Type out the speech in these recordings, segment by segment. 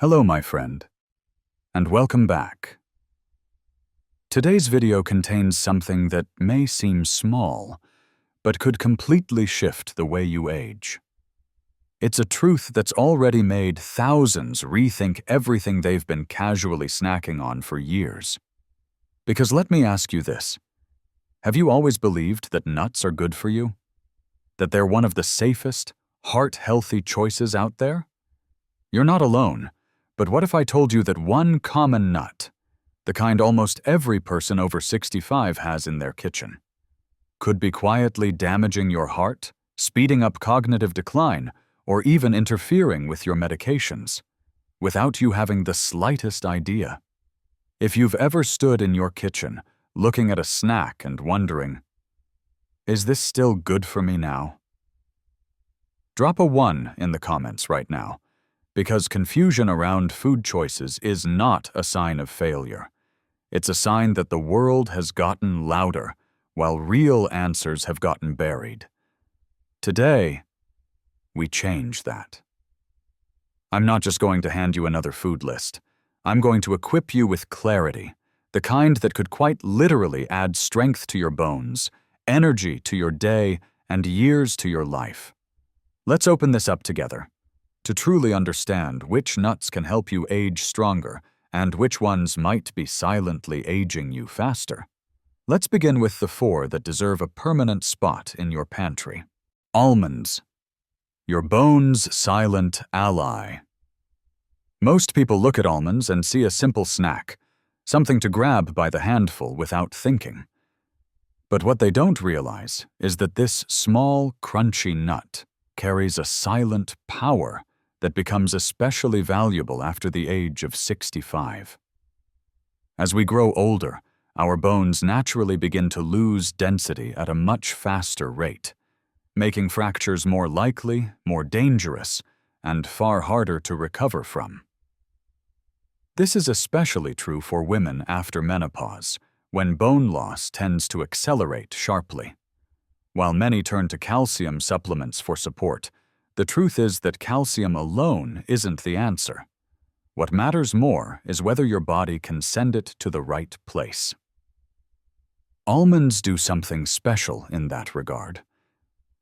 Hello, my friend, and welcome back. Today's video contains something that may seem small, but could completely shift the way you age. It's a truth that's already made thousands rethink everything they've been casually snacking on for years. Because let me ask you this. Have you always believed that nuts are good for you? That they're one of the safest, heart-healthy choices out there? You're not alone. But what if I told you that one common nut, the kind almost every person over 65 has in their kitchen, could be quietly damaging your heart, speeding up cognitive decline, or even interfering with your medications, without you having the slightest idea? If you've ever stood in your kitchen, looking at a snack and wondering, is this still good for me now? Drop a 1 in the comments right now. Because confusion around food choices is not a sign of failure. It's a sign that the world has gotten louder, while real answers have gotten buried. Today, we change that. I'm not just going to hand you another food list. I'm going to equip you with clarity, the kind that could quite literally add strength to your bones, energy to your day, and years to your life. Let's open this up together. To truly understand which nuts can help you age stronger and which ones might be silently aging you faster. Let's begin with the 4 that deserve a permanent spot in your pantry. Almonds. Your bones' silent ally. Most people look at almonds and see a simple snack, something to grab by the handful without thinking. But what they don't realize is that this small, crunchy nut carries a silent power that becomes especially valuable after the age of 65. As we grow older, our bones naturally begin to lose density at a much faster rate, making fractures more likely, more dangerous, and far harder to recover from. This is especially true for women after menopause, when bone loss tends to accelerate sharply. While many turn to calcium supplements for support, the truth is that calcium alone isn't the answer. What matters more is whether your body can send it to the right place. Almonds do something special in that regard.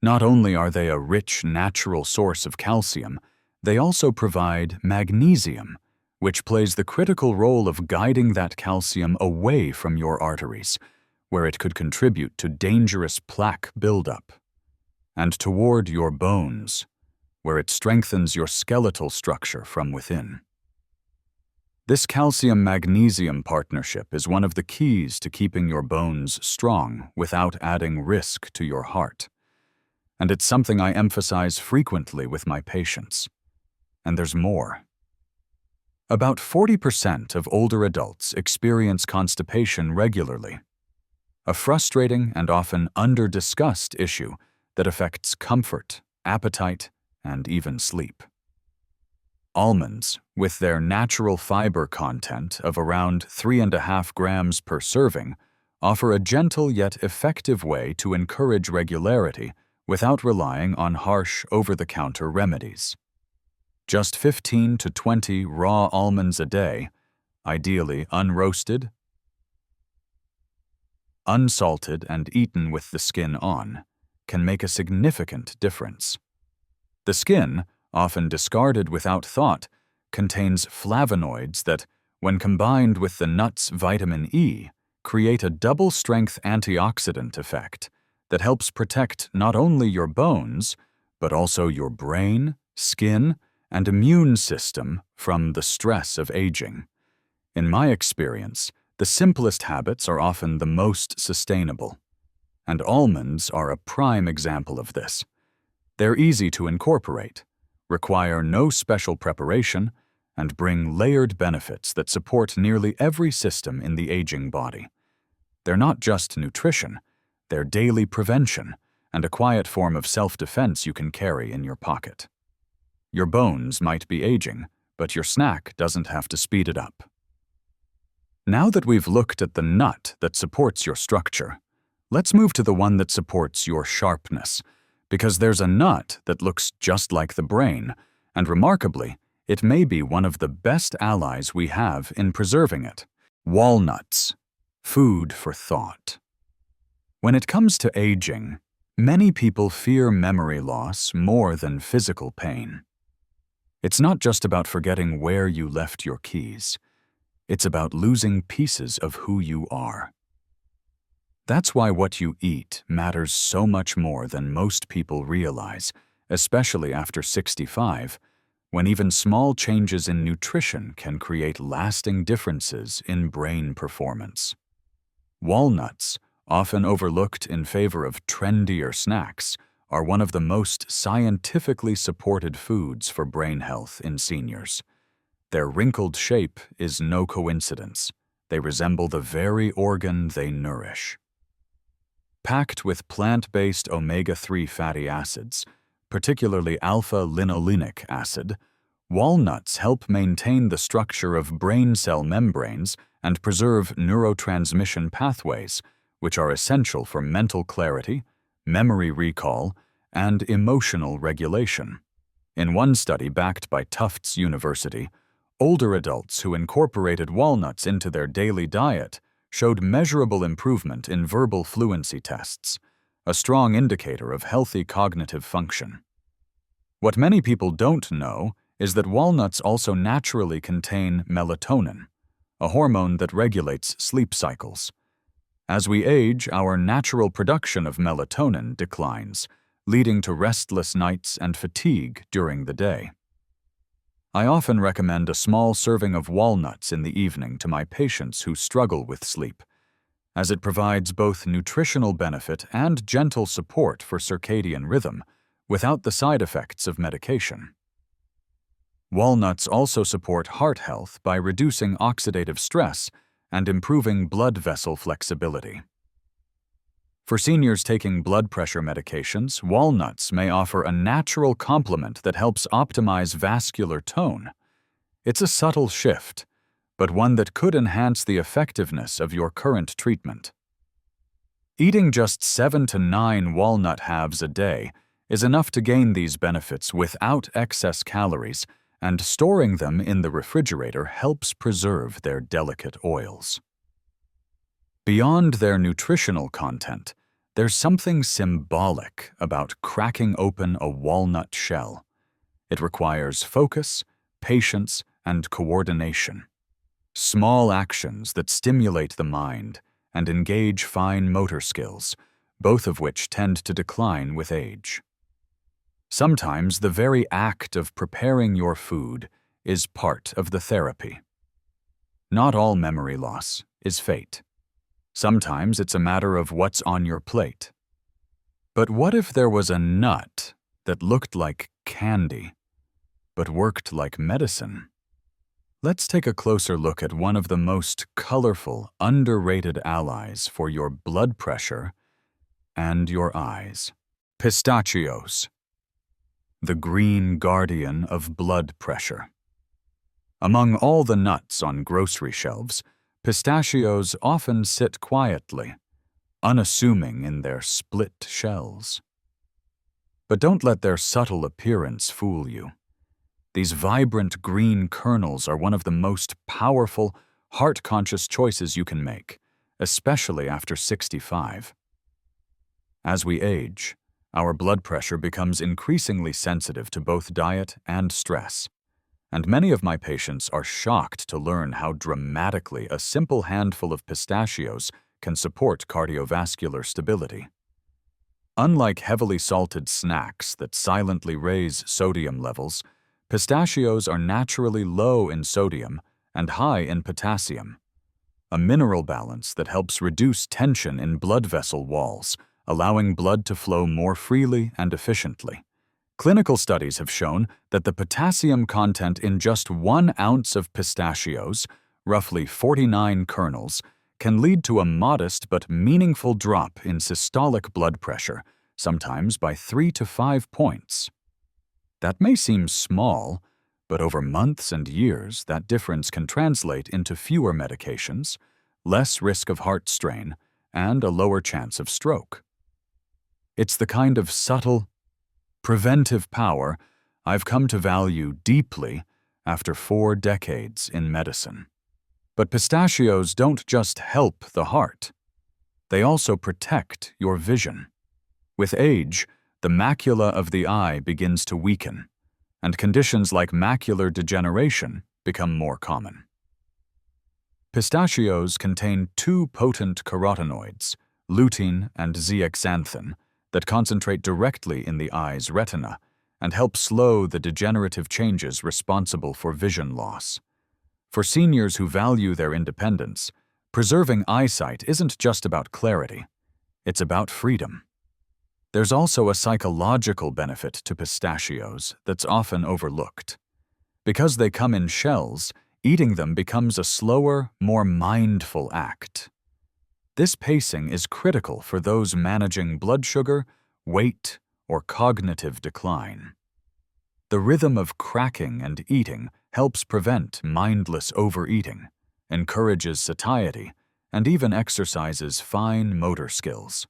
Not only are they a rich natural source of calcium, they also provide magnesium, which plays the critical role of guiding that calcium away from your arteries, where it could contribute to dangerous plaque buildup, and toward your bones, where it strengthens your skeletal structure from within. This calcium-magnesium partnership is one of the keys to keeping your bones strong without adding risk to your heart. And it's something I emphasize frequently with my patients. And there's more. About 40% of older adults experience constipation regularly, a frustrating and often under-discussed issue that affects comfort, appetite, and even sleep. Almonds, with their natural fiber content of around 3.5 grams per serving, offer a gentle yet effective way to encourage regularity without relying on harsh over-the-counter remedies. Just 15 to 20 raw almonds a day, ideally unroasted, unsalted, and eaten with the skin on, can make a significant difference. The skin, often discarded without thought, contains flavonoids that, when combined with the nut's vitamin E, create a double-strength antioxidant effect that helps protect not only your bones, but also your brain, skin, and immune system from the stress of aging. In my experience, the simplest habits are often the most sustainable, and almonds are a prime example of this. They're easy to incorporate, require no special preparation, and bring layered benefits that support nearly every system in the aging body. They're not just nutrition, they're daily prevention and a quiet form of self-defense you can carry in your pocket. Your bones might be aging, but your snack doesn't have to speed it up. Now that we've looked at the nut that supports your structure, let's move to the one that supports your sharpness, because there's a nut that looks just like the brain, and remarkably, it may be one of the best allies we have in preserving it. Walnuts. Food for thought. When it comes to aging, many people fear memory loss more than physical pain. It's not just about forgetting where you left your keys. It's about losing pieces of who you are. That's why what you eat matters so much more than most people realize, especially after 65, when even small changes in nutrition can create lasting differences in brain performance. Walnuts, often overlooked in favor of trendier snacks, are one of the most scientifically supported foods for brain health in seniors. Their wrinkled shape is no coincidence. They resemble the very organ they nourish. Packed with plant-based omega-3 fatty acids, particularly alpha-linolenic acid, walnuts help maintain the structure of brain cell membranes and preserve neurotransmission pathways, which are essential for mental clarity, memory recall, and emotional regulation. In one study backed by Tufts University, older adults who incorporated walnuts into their daily diet showed measurable improvement in verbal fluency tests, a strong indicator of healthy cognitive function. What many people don't know is that walnuts also naturally contain melatonin, a hormone that regulates sleep cycles. As we age, our natural production of melatonin declines, leading to restless nights and fatigue during the day. I often recommend a small serving of walnuts in the evening to my patients who struggle with sleep, as it provides both nutritional benefit and gentle support for circadian rhythm without the side effects of medication. Walnuts also support heart health by reducing oxidative stress and improving blood vessel flexibility. For seniors taking blood pressure medications, walnuts may offer a natural complement that helps optimize vascular tone. It's a subtle shift, but one that could enhance the effectiveness of your current treatment. Eating just 7 to 9 walnut halves a day is enough to gain these benefits without excess calories, and storing them in the refrigerator helps preserve their delicate oils. Beyond their nutritional content, there's something symbolic about cracking open a walnut shell. It requires focus, patience, and coordination. Small actions that stimulate the mind and engage fine motor skills, both of which tend to decline with age. Sometimes the very act of preparing your food is part of the therapy. Not all memory loss is fate. Sometimes it's a matter of what's on your plate. But what if there was a nut that looked like candy, but worked like medicine? Let's take a closer look at one of the most colorful, underrated allies for your blood pressure and your eyes. Pistachios. The green guardian of blood pressure. Among all the nuts on grocery shelves, pistachios often sit quietly, unassuming in their split shells. But don't let their subtle appearance fool you. These vibrant green kernels are one of the most powerful, heart-conscious choices you can make, especially after 65. As we age, our blood pressure becomes increasingly sensitive to both diet and stress, and many of my patients are shocked to learn how dramatically a simple handful of pistachios can support cardiovascular stability. Unlike heavily salted snacks that silently raise sodium levels, pistachios are naturally low in sodium and high in potassium, a mineral balance that helps reduce tension in blood vessel walls, allowing blood to flow more freely and efficiently. Clinical studies have shown that the potassium content in just 1 ounce of pistachios, roughly 49 kernels, can lead to a modest but meaningful drop in systolic blood pressure, sometimes by 3 to 5 points. That may seem small, but over months and years, that difference can translate into fewer medications, less risk of heart strain, and a lower chance of stroke. It's the kind of subtle, preventive power I've come to value deeply after 4 decades in medicine. But pistachios don't just help the heart. They also protect your vision. With age, the macula of the eye begins to weaken, and conditions like macular degeneration become more common. Pistachios contain 2 potent carotenoids, lutein and zeaxanthin, that concentrate directly in the eye's retina and help slow the degenerative changes responsible for vision loss. For seniors who value their independence, preserving eyesight isn't just about clarity, it's about freedom. There's also a psychological benefit to pistachios that's often overlooked. Because they come in shells, eating them becomes a slower, more mindful act. This pacing is critical for those managing blood sugar, weight, or cognitive decline. The rhythm of cracking and eating helps prevent mindless overeating, encourages satiety, and even exercises fine motor skills.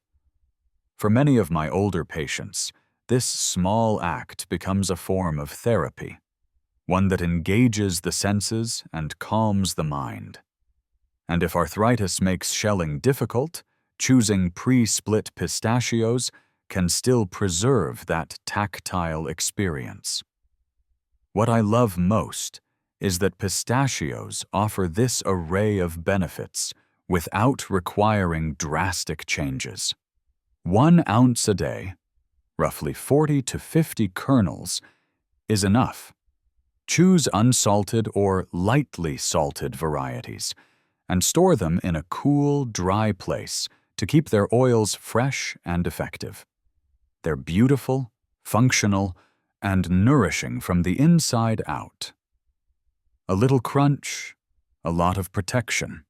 For many of my older patients, this small act becomes a form of therapy, one that engages the senses and calms the mind. And if arthritis makes shelling difficult, choosing pre-split pistachios can still preserve that tactile experience. What I love most is that pistachios offer this array of benefits without requiring drastic changes. 1 ounce a day, roughly 40 to 50 kernels, is enough. Choose unsalted or lightly salted varieties and store them in a cool, dry place to keep their oils fresh and effective. They're beautiful, functional, and nourishing from the inside out. A little crunch, a lot of protection.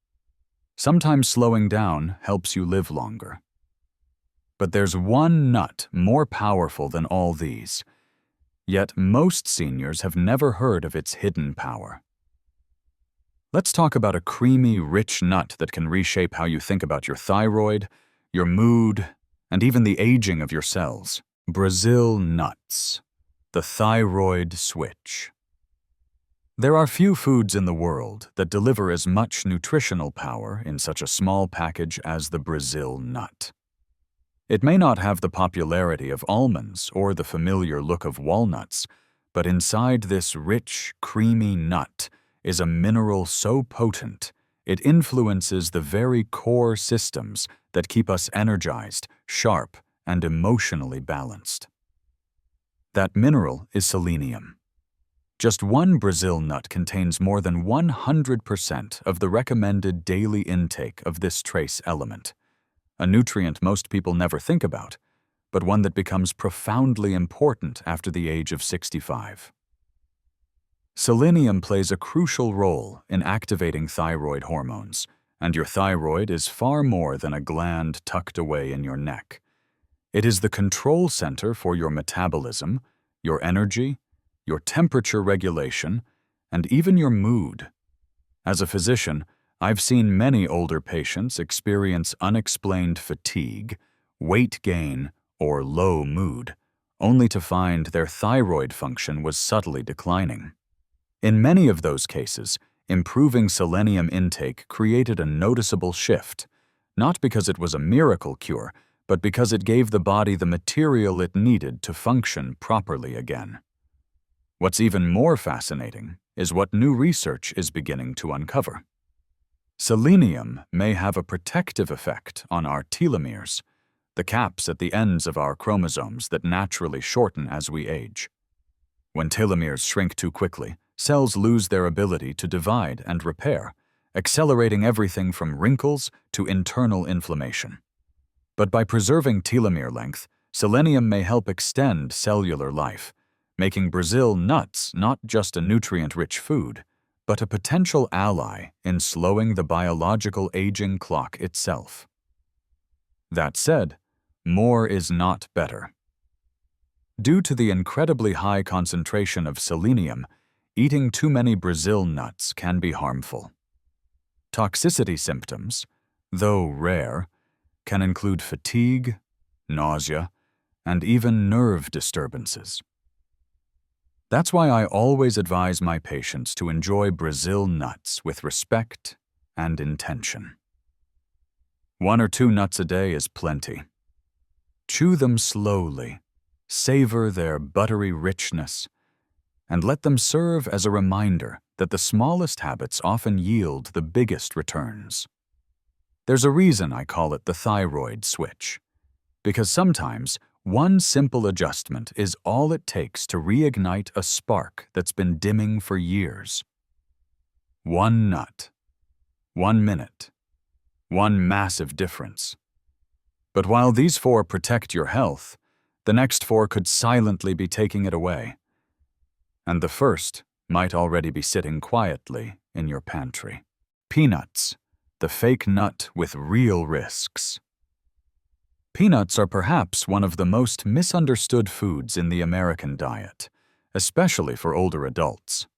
Sometimes slowing down helps you live longer. But there's one nut more powerful than all these, yet most seniors have never heard of its hidden power. Let's talk about a creamy, rich nut that can reshape how you think about your thyroid, your mood, and even the aging of your cells. Brazil nuts, the thyroid switch. There are few foods in the world that deliver as much nutritional power in such a small package as the Brazil nut. It may not have the popularity of almonds or the familiar look of walnuts, but inside this rich, creamy nut is a mineral so potent it influences the very core systems that keep us energized, sharp, and emotionally balanced. That mineral is selenium. Just 1 Brazil nut contains more than 100% of the recommended daily intake of this trace element, a nutrient most people never think about, but one that becomes profoundly important after the age of 65. Selenium plays a crucial role in activating thyroid hormones, and your thyroid is far more than a gland tucked away in your neck. It is the control center for your metabolism, your energy, your temperature regulation, and even your mood. As a physician, I've seen many older patients experience unexplained fatigue, weight gain, or low mood, only to find their thyroid function was subtly declining. In many of those cases, improving selenium intake created a noticeable shift, not because it was a miracle cure, but because it gave the body the material it needed to function properly again. What's even more fascinating is what new research is beginning to uncover. Selenium may have a protective effect on our telomeres, the caps at the ends of our chromosomes that naturally shorten as we age. When telomeres shrink too quickly, cells lose their ability to divide and repair, accelerating everything from wrinkles to internal inflammation. But by preserving telomere length, selenium may help extend cellular life, making Brazil nuts not just a nutrient-rich food, but a potential ally in slowing the biological aging clock itself. That said, more is not better. Due to the incredibly high concentration of selenium, eating too many Brazil nuts can be harmful. Toxicity symptoms, though rare, can include fatigue, nausea, and even nerve disturbances. That's why I always advise my patients to enjoy Brazil nuts with respect and intention. 1 or 2 nuts a day is plenty. Chew them slowly, savor their buttery richness, and let them serve as a reminder that the smallest habits often yield the biggest returns. There's a reason I call it the thyroid switch, because sometimes one simple adjustment is all it takes to reignite a spark that's been dimming for years. 1 nut, 1 minute, 1 massive difference. But while these 4 protect your health, the next 4 could silently be taking it away. And the first might already be sitting quietly in your pantry. Peanuts, the fake nut with real risks. Peanuts are perhaps one of the most misunderstood foods in the American diet, especially for older adults.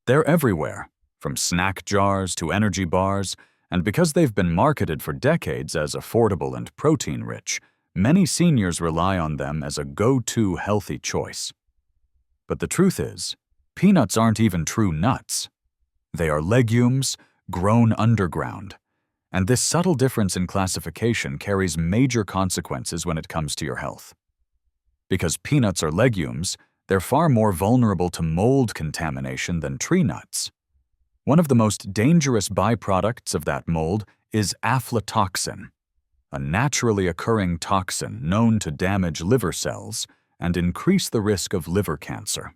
They're everywhere, from snack jars to energy bars, and because they've been marketed for decades as affordable and protein-rich, many seniors rely on them as a go-to healthy choice. But the truth is, peanuts aren't even true nuts. They are legumes grown underground, and this subtle difference in classification carries major consequences when it comes to your health. Because peanuts are legumes, they're far more vulnerable to mold contamination than tree nuts. One of the most dangerous byproducts of that mold is aflatoxin, a naturally occurring toxin known to damage liver cells and increase the risk of liver cancer.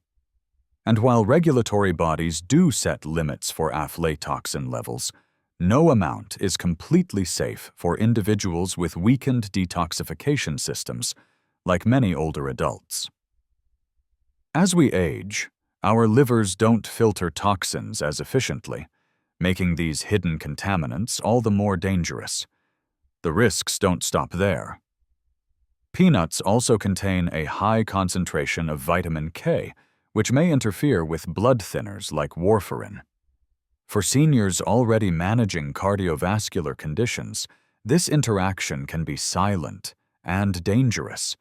And while regulatory bodies do set limits for aflatoxin levels, no amount is completely safe for individuals with weakened detoxification systems, like many older adults. As we age, our livers don't filter toxins as efficiently, making these hidden contaminants all the more dangerous. The risks don't stop there. Peanuts also contain a high concentration of vitamin K, which may interfere with blood thinners like warfarin. For seniors already managing cardiovascular conditions, this interaction can be silent and dangerous,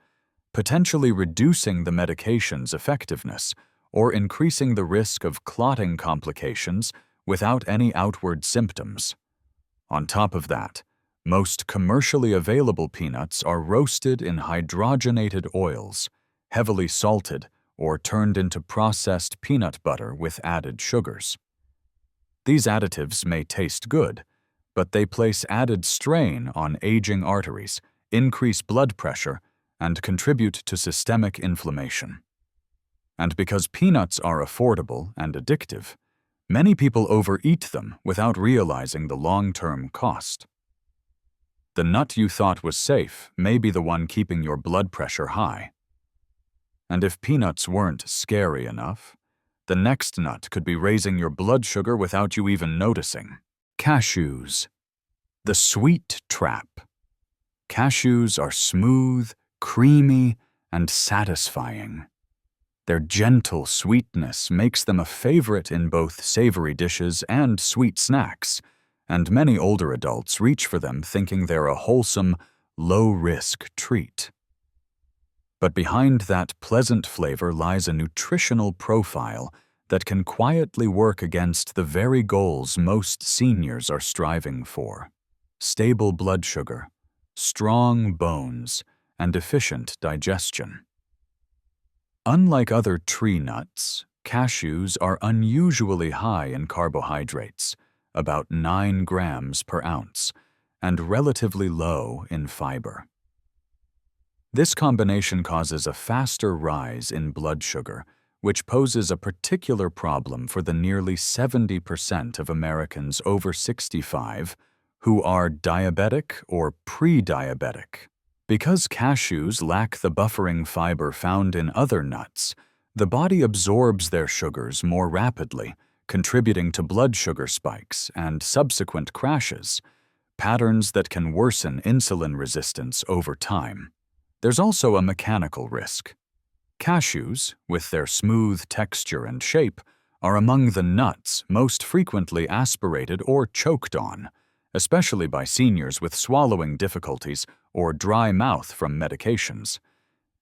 potentially reducing the medication's effectiveness or increasing the risk of clotting complications without any outward symptoms. On top of that, most commercially available peanuts are roasted in hydrogenated oils, heavily salted, or turned into processed peanut butter with added sugars. These additives may taste good, but they place added strain on aging arteries, increase blood pressure, and contribute to systemic inflammation. And because peanuts are affordable and addictive, many people overeat them without realizing the long-term cost. The nut you thought was safe may be the one keeping your blood pressure high. And if peanuts weren't scary enough, the next nut could be raising your blood sugar without you even noticing. Cashews. The sweet trap. Cashews are smooth, creamy, and satisfying. Their gentle sweetness makes them a favorite in both savory dishes and sweet snacks, and many older adults reach for them thinking they're a wholesome, low-risk treat. But behind that pleasant flavor lies a nutritional profile that can quietly work against the very goals most seniors are striving for: stable blood sugar, strong bones, and efficient digestion. Unlike other tree nuts, cashews are unusually high in carbohydrates, about 9 grams per ounce, and relatively low in fiber. This combination causes a faster rise in blood sugar, which poses a particular problem for the nearly 70% of Americans over 65 who are diabetic or pre-diabetic. Because cashews lack the buffering fiber found in other nuts, the body absorbs their sugars more rapidly, contributing to blood sugar spikes and subsequent crashes, patterns that can worsen insulin resistance over time. There's also a mechanical risk. Cashews, with their smooth texture and shape, are among the nuts most frequently aspirated or choked on, especially by seniors with swallowing difficulties or dry mouth from medications.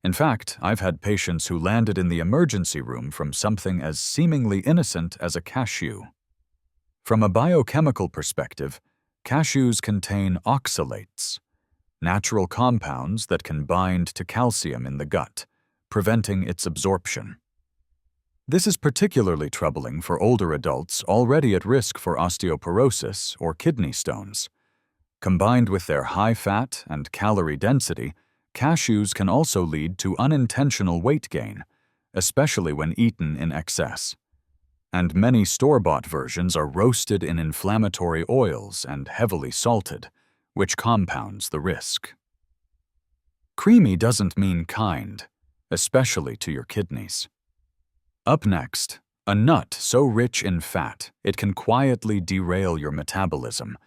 In fact, I've had patients who landed in the emergency room from something as seemingly innocent as a cashew. From a biochemical perspective, cashews contain oxalates, natural compounds that can bind to calcium in the gut, preventing its absorption. This is particularly troubling for older adults already at risk for osteoporosis or kidney stones. Combined with their high fat and calorie density, cashews can also lead to unintentional weight gain, especially when eaten in excess. And many store-bought versions are roasted in inflammatory oils and heavily salted, which compounds the risk. Creamy doesn't mean kind, especially to your kidneys. Up next, a nut so rich in fat it can quietly derail your metabolism,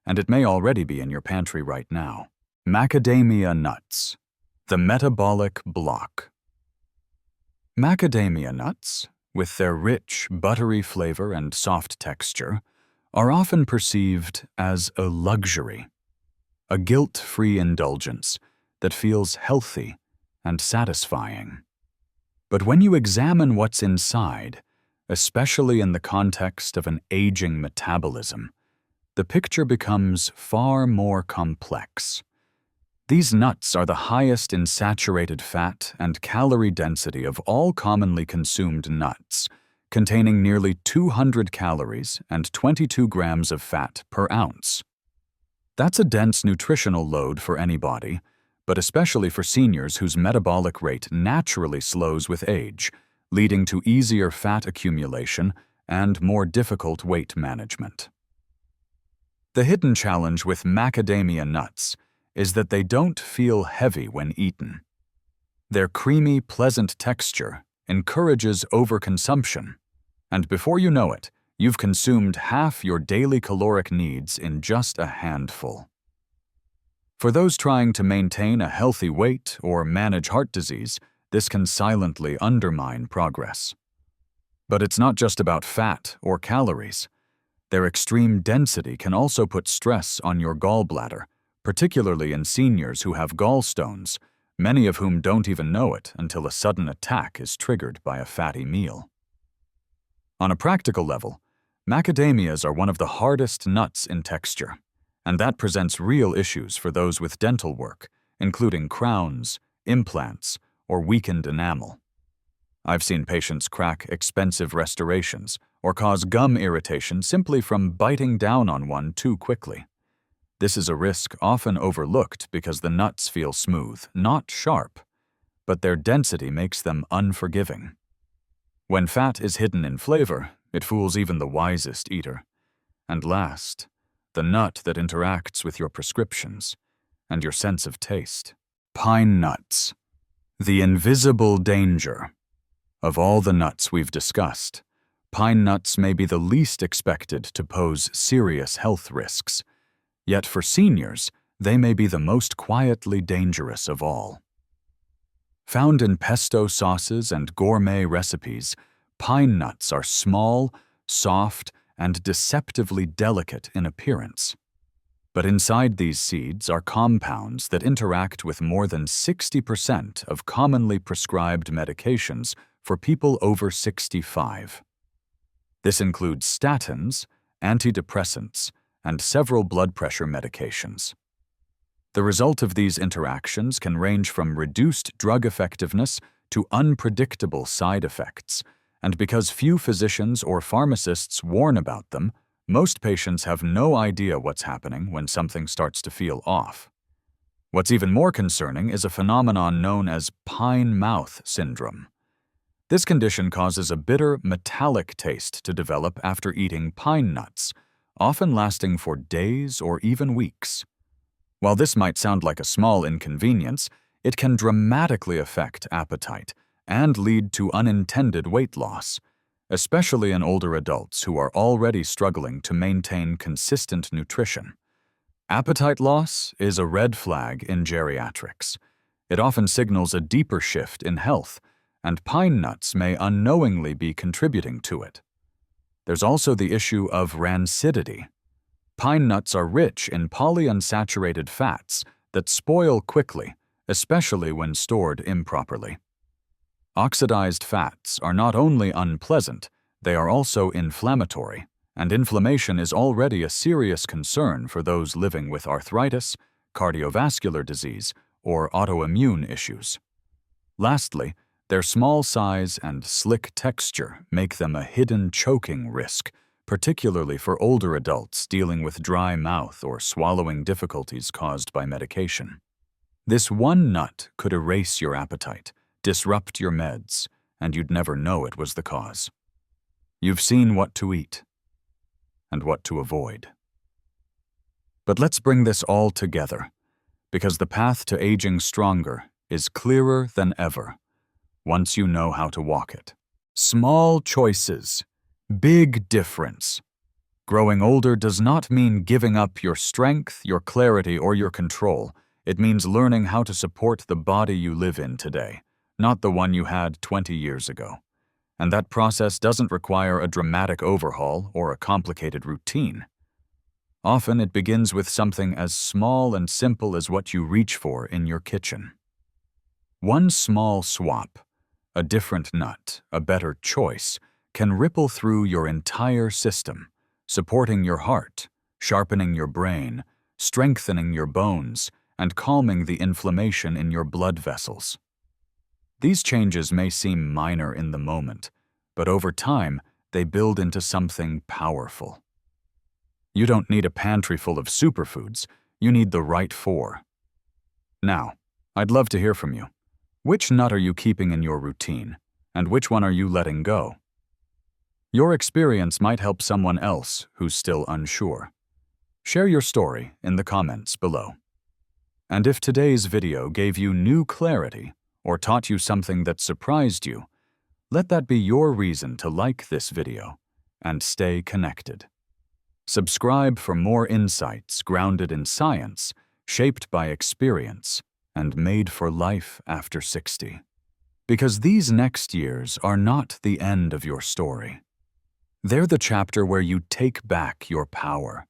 and it may already be in your pantry right now. Macadamia nuts, the metabolic block. Macadamia nuts, with their rich, buttery flavor and soft texture, are often perceived as a luxury, a guilt-free indulgence that feels healthy and satisfying. But when you examine what's inside, especially in the context of an aging metabolism, the picture becomes far more complex. These nuts are the highest in saturated fat and calorie density of all commonly consumed nuts, containing nearly 200 calories and 22 grams of fat per ounce. That's a dense nutritional load for any body, but especially for seniors whose metabolic rate naturally slows with age, leading to easier fat accumulation and more difficult weight management. The hidden challenge with macadamia nuts is that they don't feel heavy when eaten. Their creamy, pleasant texture encourages overconsumption, and before you know it, you've consumed half your daily caloric needs in just a handful. For those trying to maintain a healthy weight or manage heart disease, this can silently undermine progress. But it's not just about fat or calories. Their extreme density can also put stress on your gallbladder, particularly in seniors who have gallstones, many of whom don't even know it until a sudden attack is triggered by a fatty meal. On a practical level, macadamias are one of the hardest nuts in texture, and that presents real issues for those with dental work, including crowns, implants, or weakened enamel. I've seen patients crack expensive restorations or cause gum irritation simply from biting down on one too quickly. This is a risk often overlooked because the nuts feel smooth, not sharp, but their density makes them unforgiving. When fat is hidden in flavor, it fools even the wisest eater. And last, the nut that interacts with your prescriptions and your sense of taste. Pine nuts. The invisible danger. Of all the nuts we've discussed, pine nuts may be the least expected to pose serious health risks. Yet for seniors, they may be the most quietly dangerous of all. Found in pesto sauces and gourmet recipes, pine nuts are small, soft, and deceptively delicate in appearance. But inside these seeds are compounds that interact with more than 60% of commonly prescribed medications for people over 65. This includes statins, antidepressants, and several blood pressure medications. The result of these interactions can range from reduced drug effectiveness to unpredictable side effects, and because few physicians or pharmacists warn about them, most patients have no idea what's happening when something starts to feel off. What's even more concerning is a phenomenon known as pine mouth syndrome. This condition causes a bitter, metallic taste to develop after eating pine nuts, often lasting for days or even weeks. While this might sound like a small inconvenience, it can dramatically affect appetite and lead to unintended weight loss, especially in older adults who are already struggling to maintain consistent nutrition. Appetite loss is a red flag in geriatrics. It often signals a deeper shift in health, and pine nuts may unknowingly be contributing to it. There's also the issue of rancidity. Pine nuts are rich in polyunsaturated fats that spoil quickly, especially when stored improperly. Oxidized fats are not only unpleasant, they are also inflammatory, and inflammation is already a serious concern for those living with arthritis, cardiovascular disease, or autoimmune issues. Lastly, their small size and slick texture make them a hidden choking risk, particularly for older adults dealing with dry mouth or swallowing difficulties caused by medication. This one nut could erase your appetite, disrupt your meds, and you'd never know it was the cause. You've seen what to eat and what to avoid. But let's bring this all together, because the path to aging stronger is clearer than ever once you know how to walk it. Small choices, big difference. Growing older does not mean giving up your strength, your clarity, or your control. It means learning how to support the body you live in today, not the one you had 20 years ago. And that process doesn't require a dramatic overhaul or a complicated routine. Often it begins with something as small and simple as what you reach for in your kitchen. One small swap, a different nut, a better choice, can ripple through your entire system, supporting your heart, sharpening your brain, strengthening your bones, and calming the inflammation in your blood vessels. These changes may seem minor in the moment, but over time, they build into something powerful. You don't need a pantry full of superfoods, you need the right four. Now, I'd love to hear from you. Which nut are you keeping in your routine, and which one are you letting go? Your experience might help someone else who's still unsure. Share your story in the comments below. And if today's video gave you new clarity or taught you something that surprised you, let that be your reason to like this video and stay connected. Subscribe for more insights grounded in science, shaped by experience, and made for life after 60. Because these next years are not the end of your story. They're the chapter where you take back your power,